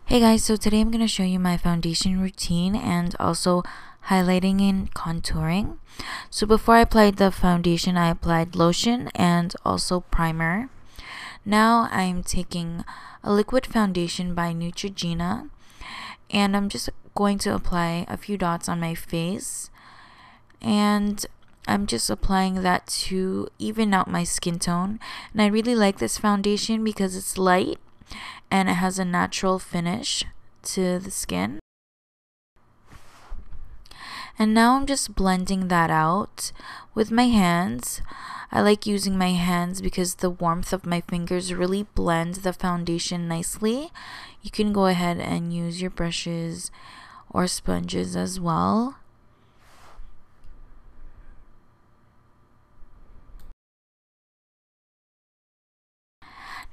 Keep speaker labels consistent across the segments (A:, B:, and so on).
A: Hey guys, so today I'm going to show you my foundation routine and also highlighting and contouring. So before I applied the foundation, I applied lotion and also primer. Now I'm taking a liquid foundation by Neutrogena and I'm just going to apply a few dots on my face, and I'm just applying that to even out my skin tone. And I really like this foundation because it's light and it has a natural finish to the skin. And now I'm just blending that out with my hands. I like using my hands because the warmth of my fingers really blend the foundation nicely. You can go ahead and use your brushes or sponges as well.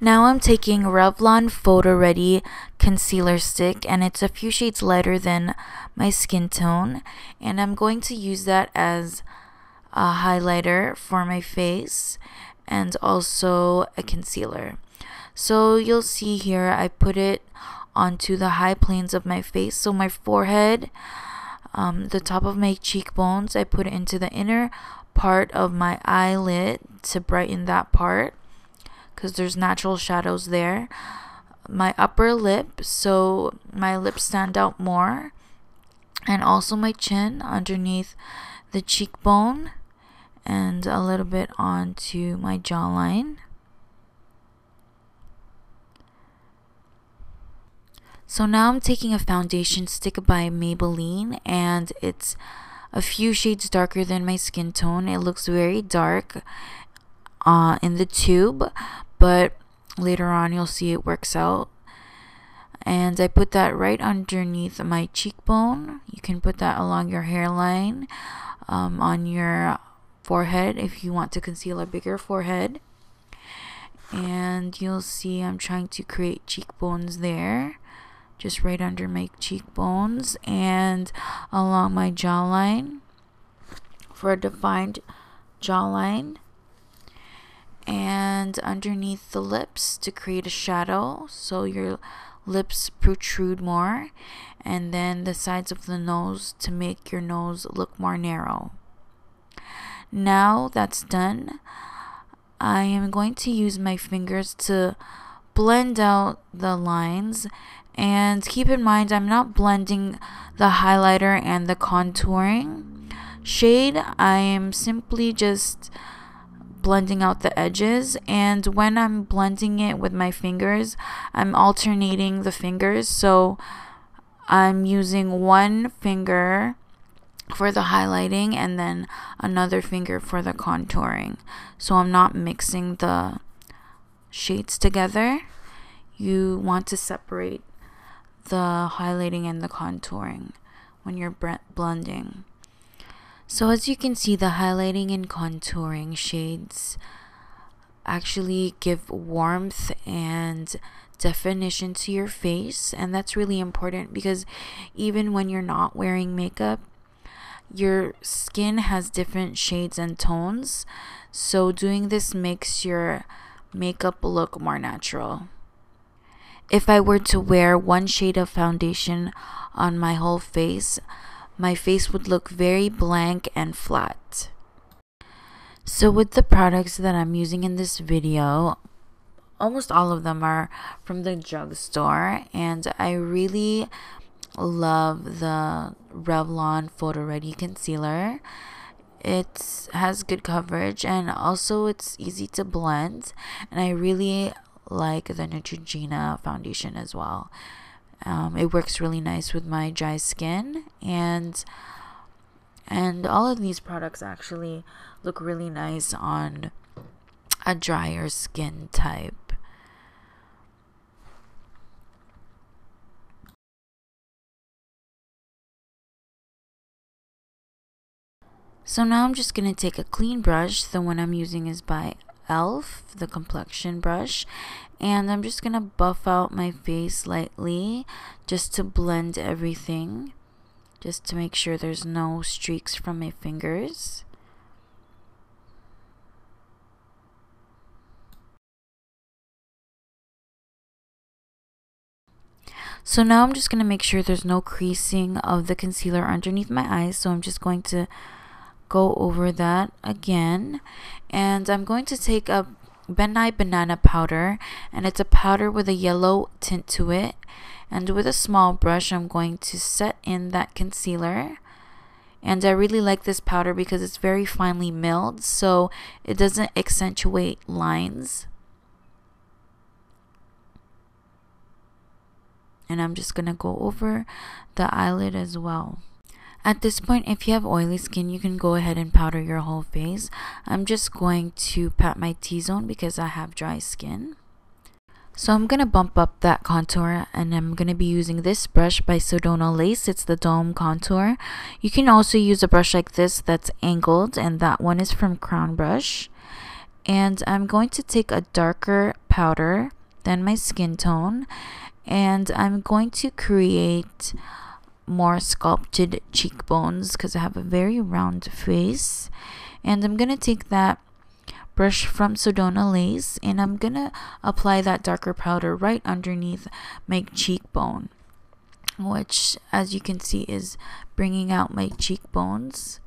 A: Now I'm taking Revlon Photo Ready concealer stick, and it's a few shades lighter than my skin tone, and I'm going to use that as a highlighter for my face and also a concealer. So you'll see here I put it onto the high planes of my face, so my forehead, the top of my cheekbones, I put it into the inner part of my eyelid to brighten that part because there's natural shadows there. My upper lip, so my lips stand out more, and also my chin underneath the cheekbone and a little bit onto my jawline. So now I'm taking a foundation stick by Maybelline, and it's a few shades darker than my skin tone. It looks very dark in the tube, but later on you'll see it works out. And I put that right underneath my cheekbone. You can put that along your hairline, on your forehead if you want to conceal a bigger forehead. And you'll see I'm trying to create cheekbones there, just right under my cheekbones and along my jawline for a defined jawline, and underneath the lips to create a shadow so your lips protrude more, and then the sides of the nose to make your nose look more narrow. Now that's done, I am going to use my fingers to blend out the lines, and keep in mind I'm not blending the highlighter and the contouring shade. I am simply just blending out the edges, and when I'm blending it with my fingers, I'm alternating the fingers, so I'm using one finger for the highlighting and then another finger for the contouring, so I'm not mixing the shades together. You want to separate the highlighting and the contouring when you're blending. So as you can see, the highlighting and contouring shades actually give warmth and definition to your face, and that's really important because even when you're not wearing makeup, your skin has different shades and tones, so doing this makes your makeup look more natural. If I were to wear one shade of foundation on my whole face, my face would look very blank and flat. So with the products that I'm using in this video, almost all of them are from the drugstore, and I really love the Revlon Photo Ready concealer. It has good coverage and also it's easy to blend, and I really like the Neutrogena foundation as well. It works really nice with my dry skin, and all of these products actually look really nice on a drier skin type. So now I'm just going to take a clean brush. The one I'm using is by Elf, the complexion brush, and I'm just gonna buff out my face lightly just to blend everything, just to make sure there's no streaks from my fingers. So now I'm just going to make sure there's no creasing of the concealer underneath my eyes. So I'm just going to go over that again. And I'm going to take a Benai banana powder, and it's a powder with a yellow tint to it. And with a small brush, I'm going to set in that concealer. And I really like this powder because it's very finely milled, so it doesn't accentuate lines. And I'm just going to go over the eyelid as well. At this point, if you have oily skin, you can go ahead and powder your whole face. I'm just going to pat my T-zone because I have dry skin. So I'm going to bump up that contour, and I'm going to be using this brush by Sedona Lace. It's the Dome Contour. You can also use a brush like this that's angled, and that one is from Crown Brush. And I'm going to take a darker powder than my skin tone, and I'm going to create more sculpted cheekbones because I have a very round face. And I'm going to take that brush from Sedona Lace, and I'm going to apply that darker powder right underneath my cheekbone, which, as you can see, is bringing out my cheekbones.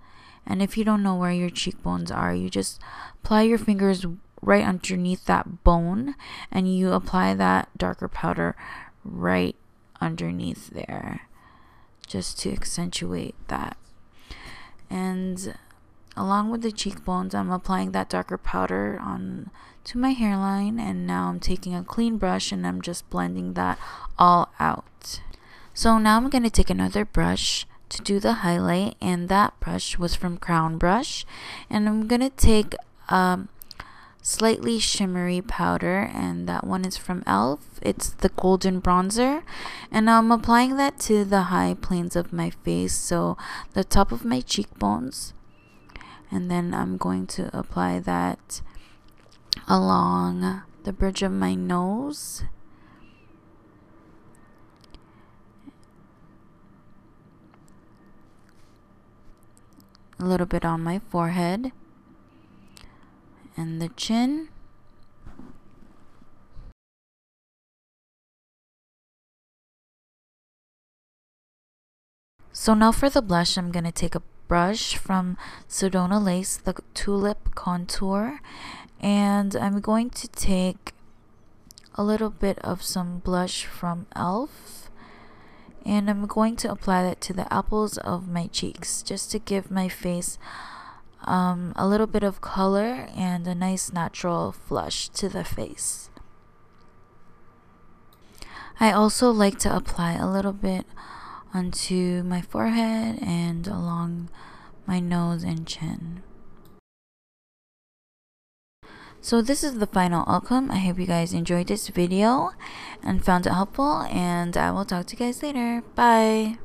A: And if you don't know where your cheekbones are, you just apply your fingers right underneath that bone, and you apply that darker powder right underneath there just to accentuate that. And along with the cheekbones, I'm applying that darker powder on to my hairline, and now I'm taking a clean brush and I'm just blending that all out. So now I'm going to take another brush to do the highlight, and that brush was from Crown Brush, and I'm going to take slightly shimmery powder, and that one is from e.l.f. It's the golden bronzer, and I'm applying that to the high planes of my face, so the top of my cheekbones, and then I'm going to apply that along the bridge of my nose, a little bit on my forehead and the chin. So now for the blush, I'm going to take a brush from Sedona Lace, the Tulip Contour, and I'm going to take a little bit of some blush from e.l.f. and I'm going to apply that to the apples of my cheeks just to give my face a little bit of color and a nice natural flush to the face. I also like to apply a little bit onto my forehead and along my nose and chin. So this is the final outcome. I hope you guys enjoyed this video and found it helpful, and I will talk to you guys later. Bye!